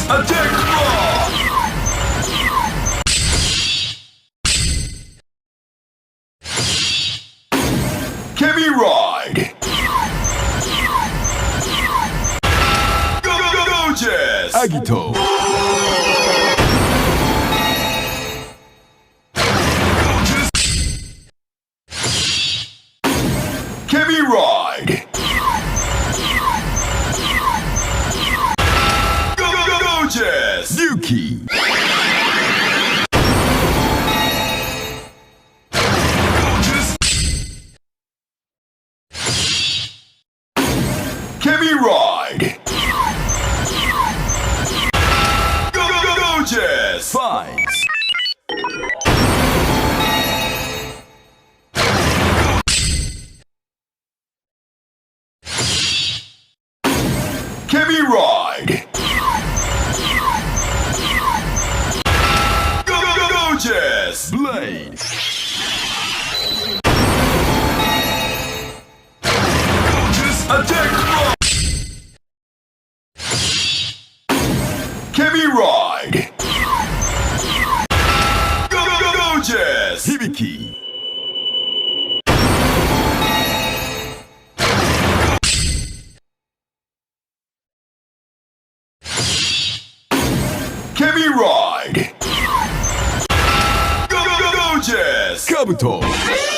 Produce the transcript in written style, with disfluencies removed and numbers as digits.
Attack rock! Kemi ride! Go-go-go-Jess! Agito! Kemi ride! Go-go-go-Jess! Yuki! Kemi ride! Go-go-go-Jess! Finds! Kemi ride! Go-go-go-Jess! Blade! Attack rock! Kemi ride! Go-go-go-Jess! Hibiki! Kemi ride! Go-go-go-Jess! Kabuto!